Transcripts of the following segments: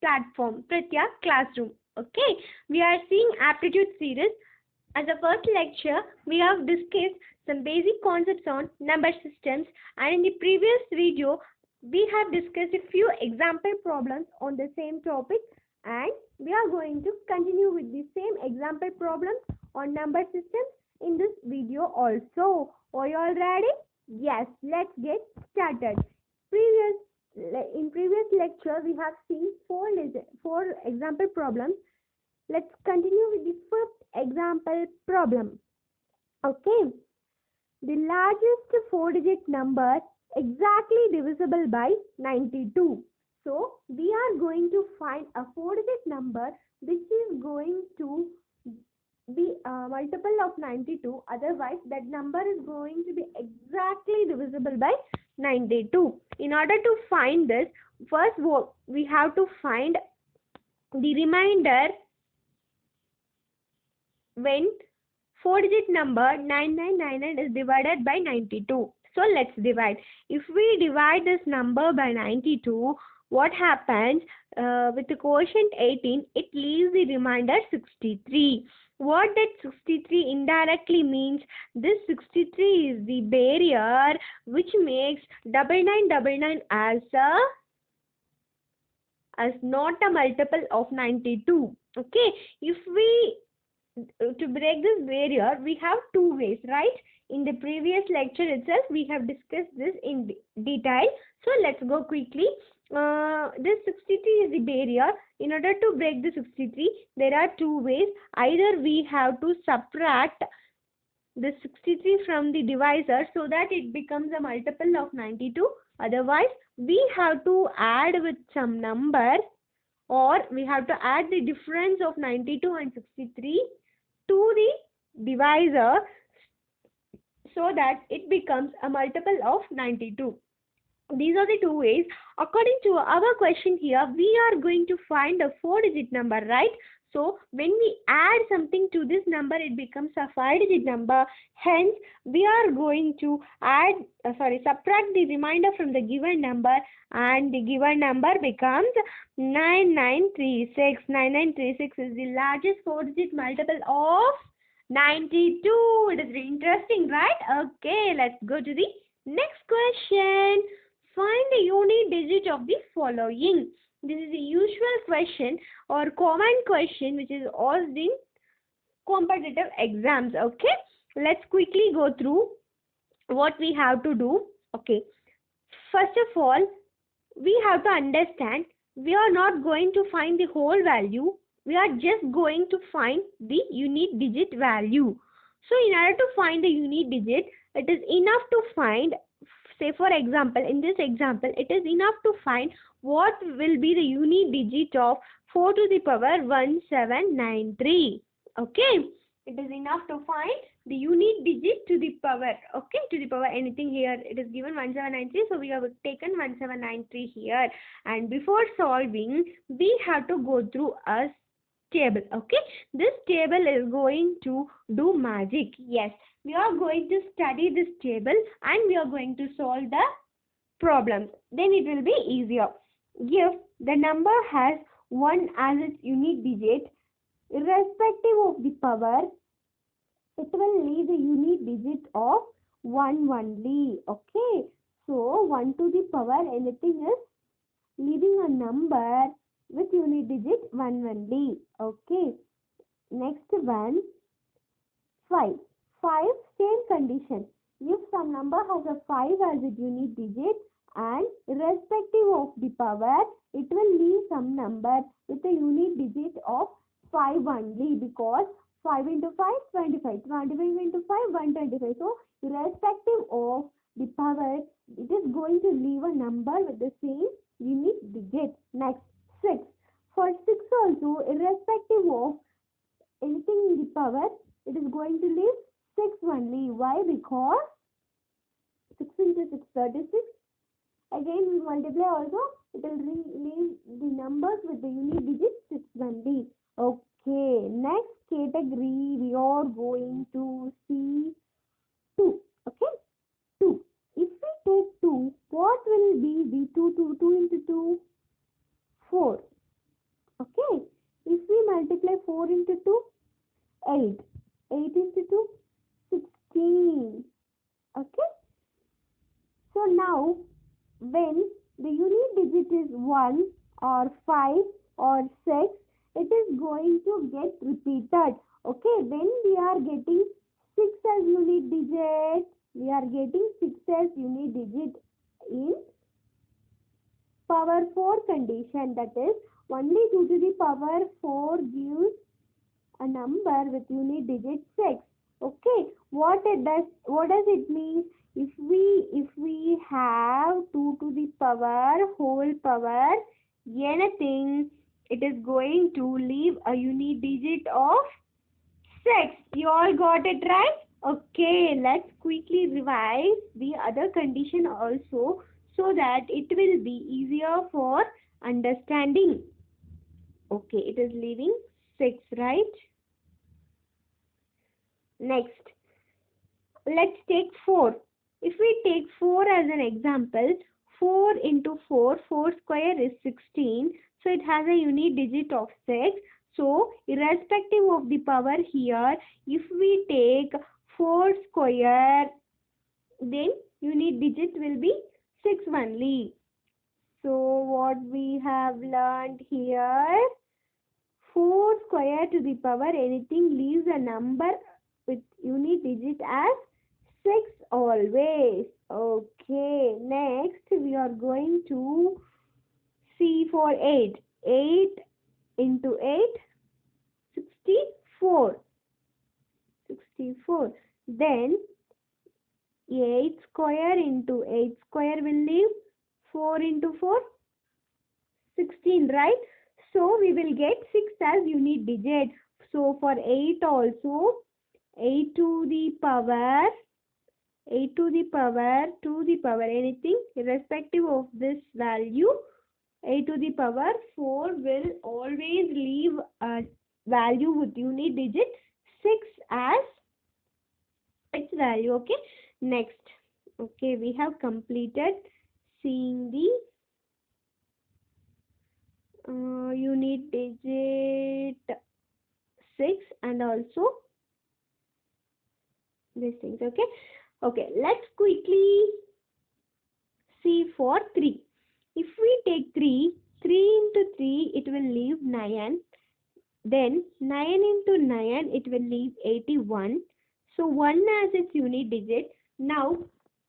platform, Pratya Classroom. Okay, we are seeing aptitude series. As a first lecture, we have discussed some basic concepts on number systems, and in the previous video, we have discussed a few example problems on the same topic, and we are going to continue with the same example problems on number systems in this video also. Are you all ready? Yes, let's get started. In previous lecture, we have seen four example problems. Let's continue with the fifth example problem. Okay, the largest four-digit number exactly divisible by 92. So, we are going to find a four-digit number which is going to be a multiple of 92. Otherwise, that number is going to be exactly divisible by 92. In order to find this, first we have to find the remainder when four-digit number 9999 is divided by 92. So let's divide. If we divide this number by 92, what happens with the quotient 18? It leaves the remainder 63. What that 63 indirectly means? This 63 is the barrier which makes 9999 as not a multiple of 92. Okay, if we to break this barrier, we have two ways, right? In the previous lecture itself, we have discussed this in detail. So let's go quickly. This 63 is the barrier. In order to break the 63, there are two ways. Either we have to subtract the 63 from the divisor so that it becomes a multiple of 92. Otherwise, we have to add with some number, or we have to add the difference of 92 and 63 to the divisor so that it becomes a multiple of 92. These are the two ways. According to our question here, we are going to find a four-digit number, right? So when we add something to this number, it becomes a five-digit number. Hence, we are going to subtract the remainder from the given number, and the given number becomes 9936. 9936 is the largest four-digit multiple of 92. It is interesting, right? Okay, let's go to the next question. Find the unit digit of the following. This is the usual question or common question which is asked in competitive exams. Okay, let's quickly go through what we have to do. Okay, first of all, we have to understand we are not going to find the whole value. We are just going to find the unit digit value. So in order to find the unit digit, it is enough to find, say for example, in this example, it is enough to find what will be the unit digit of 4 to the power 1793. Okay, it is enough to find the unit digit to the power, okay, to the power anything here. It is given 1793, so we have taken 1793 here. And before solving, we have to go through a table. Okay, this table is going to do magic. Yes, we are going to study this table and we are going to solve the problems. Then it will be easier. If the number has 1 as its unit digit, irrespective of the power, it will leave the unit digit of 1 only. Okay, so 1 to the power anything is leaving a number with unit digit 1 only. Okay, next one, 5. 5, same condition. If some number has a 5 as its unit digit and irrespective of the power, it will leave some number with a unit digit of 5 only, because 5 into 5, 25. 25 into 5, 125. So, irrespective of the power, it is going to leave a number with the same unit digit. Next, 6. For 6 also, irrespective of anything in the power, it is going to leave 6 only. Why? Because 6 into 6, 36. Again, we multiply also, it will leave the numbers with the unit digit 6 only. Okay, next category we are going to see 2. Okay, 2. If we take 2, what will be the 2 into 2? 4. Okay. If we multiply 4 into 2, 8. 8 into 2, 16. Okay. So now, when the unit digit is 1 or 5 or 6, it is going to get repeated. Okay. When we are getting 6 as unit digit, we are getting 6 as unit digit in power 4 condition, that is only 2 to the power 4 gives a number with unit digit 6. Okay, what does it mean? If we have 2 to the power whole power anything, it is going to leave a unit digit of 6. You all got it right? Okay, let's quickly revise the other condition also so that it will be easier for understanding. Okay, it is leaving 6, right? Next, let's take 4. If we take 4 as an example, 4 into 4, 4 square is 16. So it has a unit digit of 6. So irrespective of the power here, if we take 4 square, then unit digit will be 6 only. So what we have learned here, 4 square to the power anything leaves a number with unit digit as 6 always. Okay, next we are going to see for 8. 8 into 8, 64. 64. Then 8 square into 8 square will leave 4 into 4, 16, right? So we will get 6 as unit digit. So for 8 also, 8 to the power, 8 to the power anything irrespective of this value, 8 to the power 4 will always leave a value with unit digit 6 as its value. Okay, next. Okay, we have completed seeing the unit digit 6 and also these things. Okay, let's quickly see for 3. If we take 3 into 3, it will leave 9. Then 9 into 9, it will leave 81. So 1 as its unit digit. Now,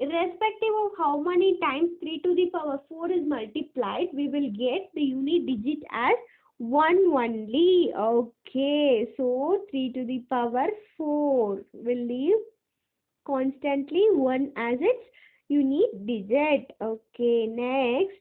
irrespective of how many times 3 to the power 4 is multiplied, we will get the unit digit as 1 only. Okay, so 3 to the power 4 will leave constantly 1 as its unit digit. Okay, next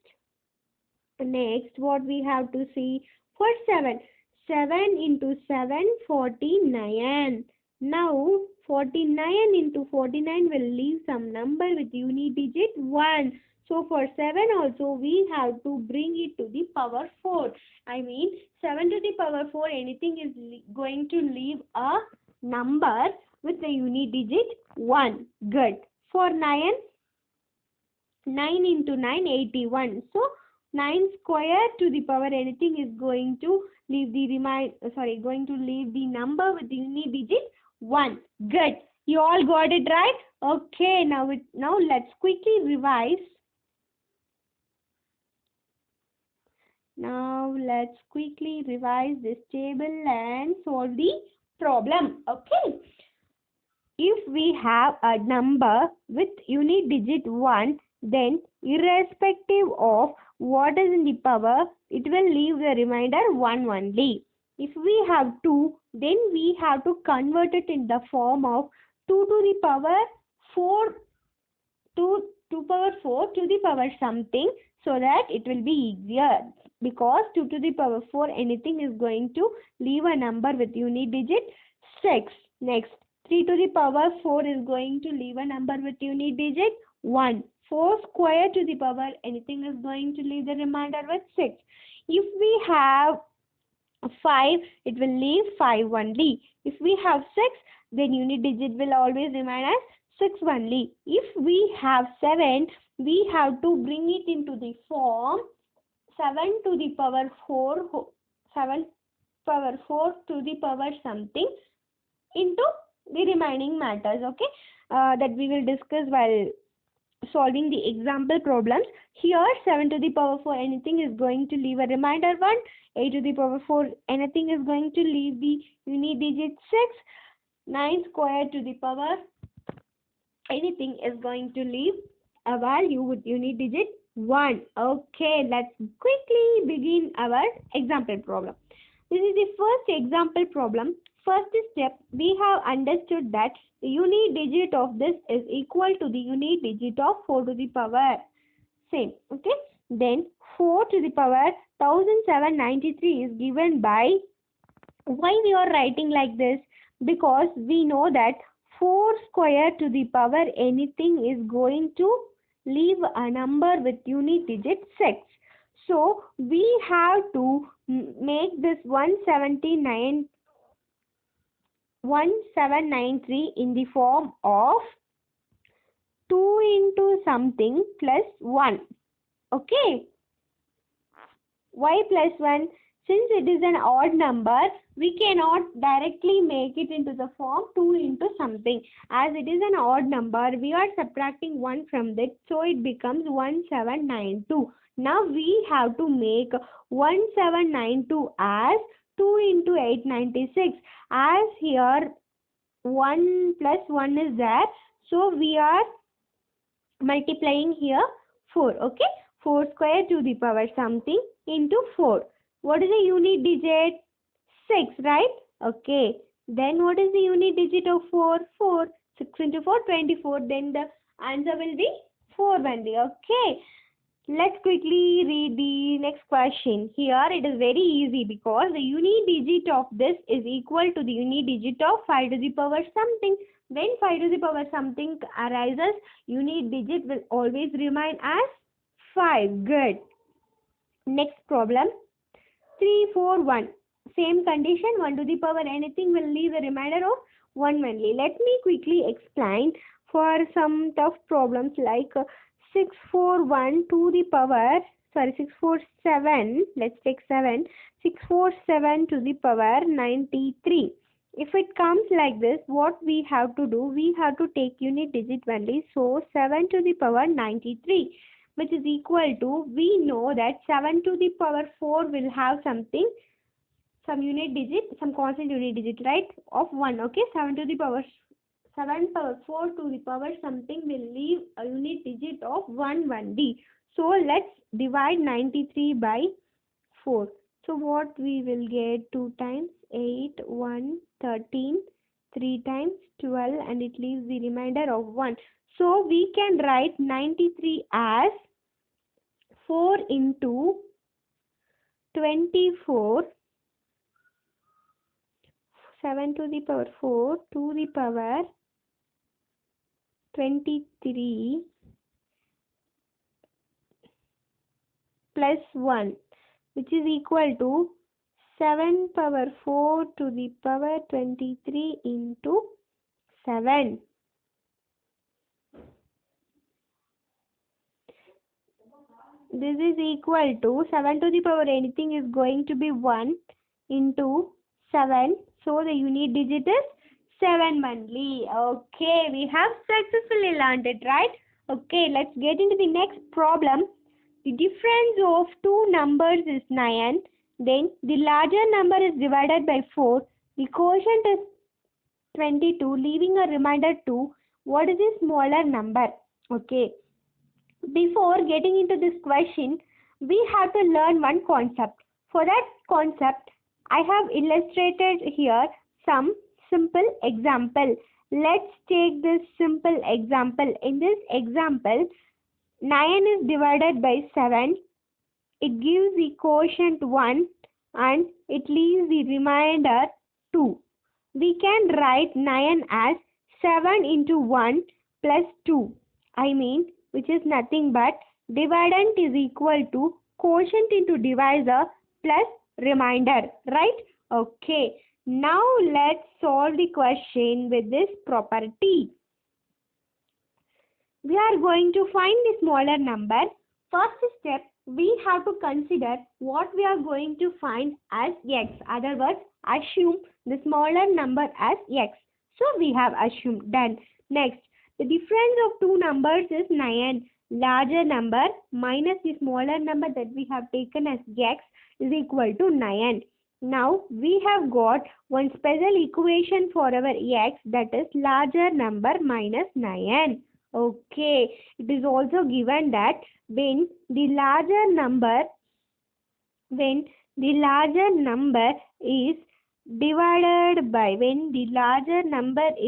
what we have to see for 7. 7 into 7, 49. Now 49 into 49 will leave some number with unit digit 1. So for 7 also we have to bring it to the power 4. I mean 7 to the power 4 anything is going to leave a number with the unit digit 1. Good. For 9, 9 into 9, 81. So 9 square to the power anything is going to leave the number with the unit digit 1. Good. You all got it right? Okay, now let's quickly revise. Now let's quickly revise this table and solve the problem. Okay. If we have a number with unit digit 1, then irrespective of what is in the power, it will leave the remainder 1 only. If we have 2, then we have to convert it in the form of 2 to the power 4 to 2 power 4 to the power something, so that it will be easier, because 2 to the power 4 anything is going to leave a number with unit digit 6. Next, 3 to the power 4 is going to leave a number with unit digit 1. 4 square to the power anything is going to leave the remainder with 6. If we have 5, it will leave 5 only. If we have 6, then unit digit will always remain as 6 only. If we have 7, we have to bring it into the form 7 to the power 4 7 power 4 to the power something into the remaining matters, okay, that we will discuss while solving the example problems. Here 7 to the power 4 anything is going to leave a remainder 1, 8 to the power 4 anything is going to leave the unit digit 6, 9 square to the power anything is going to leave a value with unit digit 1. Okay, let's quickly begin our example problem. This is the first example problem. First step, we have understood that the unit digit of this is equal to the unit digit of 4 to the power same. Okay, then 4 to the power 1793 is given by, why we are writing like this? Because we know that 4 square to the power anything is going to leave a number with unit digit 6. So we have to make this 1793 in the form of 2 into something plus 1. Okay. Why plus 1? Since it is an odd number, we cannot directly make it into the form 2 into something. As it is an odd number, we are subtracting 1 from that, so it becomes 1792. Now we have to make 1792 as 2 into 896. As here 1 plus 1 is there, so we are multiplying here 4. Okay, 4 square to the power something into 4. What is the unit digit? 6, right? Okay. Then what is the unit digit of 4? 4. 6 into 4, 24. Then the answer will be 4 only. Okay. Let's quickly read the next question. Here it is very easy because the unit digit of this is equal to the unit digit of 5 to the power something. When 5 to the power something arises, unit digit will always remain as 5. Good. Next problem. 3, 4, 1. Same condition, 1 to the power anything will leave a remainder of 1 only. Let me quickly explain for some tough problems like 6, 4, 1 to the power, 6, 4, 7, let's take 7, 6, 4, 7 to the power 93. If it comes like this, what we have to do? We have to take unit digit only. So 7 to the power 93. Which is equal to, we know that 7 to the power 4 will have something, some unit digit, some constant unit digit, right, of 1. Okay, 7 to the power 7 power 4 to the power something will leave a unit digit of 1 1D. So let's divide 93 by 4. So what we will get? 2 times 8, 1, 13, 3 times 12, and it leaves the remainder of 1. So we can write 93 as 4 into 24, 7 to the power 4 to the power 23 plus 1, which is equal to 7 power 4 to the power 23 into 7. This is equal to 7 to the power anything is going to be 1 into 7. So the unit digit is 7 only. Okay, we have successfully learned it, right? Okay, let's get into the next problem. The difference of two numbers is 9. Then the larger number is divided by 4. The quotient is 22, leaving a remainder 2. What is the smaller number? Okay. Before getting into this question, we have to learn one concept. For that concept, I have illustrated here some simple example. Let's take this simple example. In this example, 9 is divided by 7. It gives the quotient 1 and it leaves the remainder 2. We can write 9 as 7 into 1 plus 2. Which is nothing but dividend is equal to quotient into divisor plus remainder, right? Okay. Now let's solve the question with this property. We are going to find the smaller number. First step, we have to consider what we are going to find as x. Other words, assume the smaller number as x. So we have assumed. Done. Next, the difference of two numbers is 9. Larger number minus the smaller number that we have taken as x is equal to 9. Now we have got one special equation for our x, that is larger number minus 9. Okay, it is also given that when the larger number is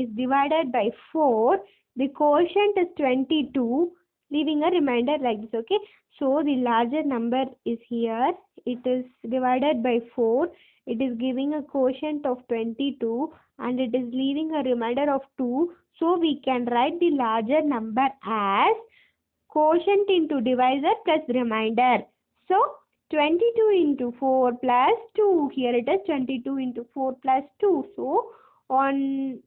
divided by 4, the quotient is 22, leaving a remainder like this. Okay, so the larger number is here, it is divided by 4, it is giving a quotient of 22 and it is leaving a remainder of 2. So we can write the larger number as quotient into divisor plus remainder. So 22 into 4 plus 2. Here it is 22 into 4 plus 2. So on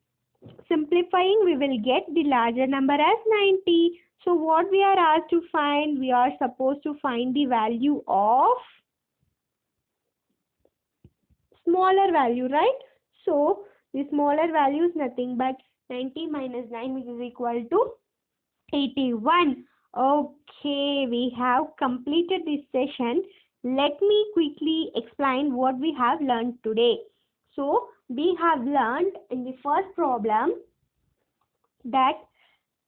simplifying, we will get the larger number as 90. So what we are asked to find? We are supposed to find the value of smaller value, right? So the smaller value is nothing but 90 minus 9, which is equal to 81. Okay, we have completed this session. Let me quickly explain what we have learned today. So we have learned in the first problem that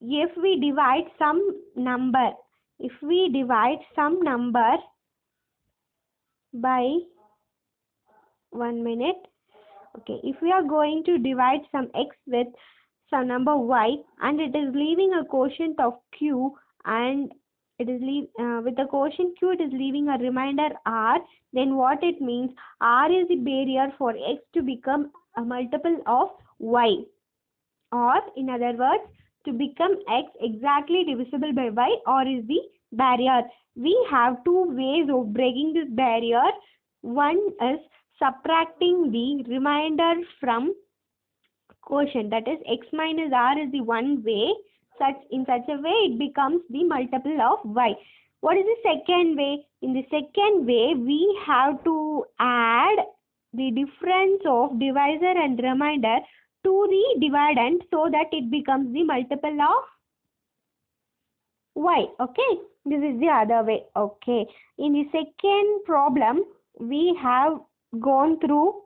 if we divide some number by 1 minute. Okay, if we are going to divide some x with some number y and it is leaving a quotient of q and it is with the quotient q it is leaving a remainder r, then what it means, r is the barrier for x to become a multiple of y, or in other words, to become x exactly divisible by y, or is the barrier. We have two ways of breaking this barrier. One is subtracting the remainder from quotient, that is x minus r is the one way. In such a way it becomes the multiple of y. What is the second way? In the second way, we have to add the difference of divisor and remainder to the dividend so that it becomes the multiple of y. Okay, this is the other way. Okay, in the second problem, we have gone through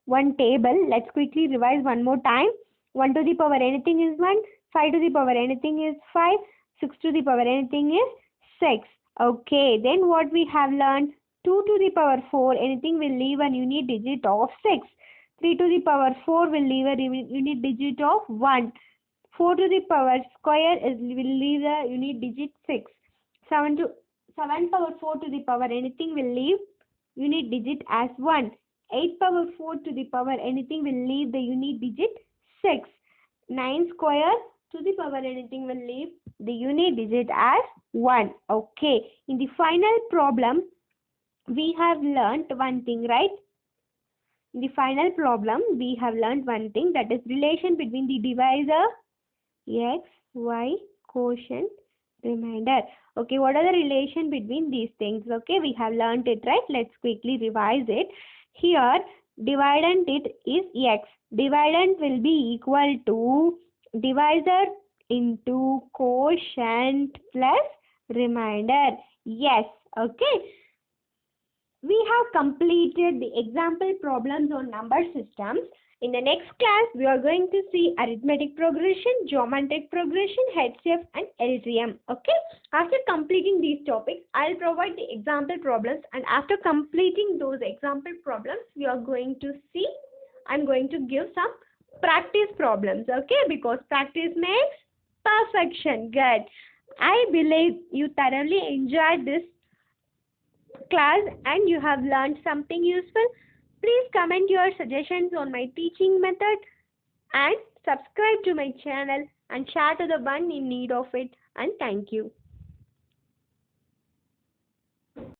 one table. Let's quickly revise one more time. 1 to the power anything is 1, 5 to the power anything is 5, 6 to the power anything is 6. Okay, then what we have learned, 2 to the power 4 anything will leave a unit digit of 6. 3 to the power 4 will leave a unit digit of 1. 4 to the power square will leave a unit digit 6. 7 power 4 to the power anything will leave unit digit as 1. 8 power 4 to the power anything will leave the unit digit 6. 9 square to the power anything will leave the unit digit as 1. Okay, in the final problem, we have learnt one thing, right? In the final problem, we have learnt one thing, that is relation between the divisor, x, y, quotient, remainder. Okay, what are the relation between these things? Okay, we have learnt it, right? Let's quickly revise it. Here, dividend it is x. Dividend will be equal to divisor into quotient plus remainder. Yes, okay. We have completed the example problems on number systems. In the next class, we are going to see arithmetic progression, geometric progression, HCF and LCM. Okay. After completing these topics, I'll provide the example problems, and after completing those example problems, we are going to see, I'm going to give some practice problems. Okay. Because practice makes perfection. Good. I believe you thoroughly enjoyed this class and you have learned something useful. Please comment your suggestions on my teaching method and subscribe to my channel and share to the one in need of it, and thank you.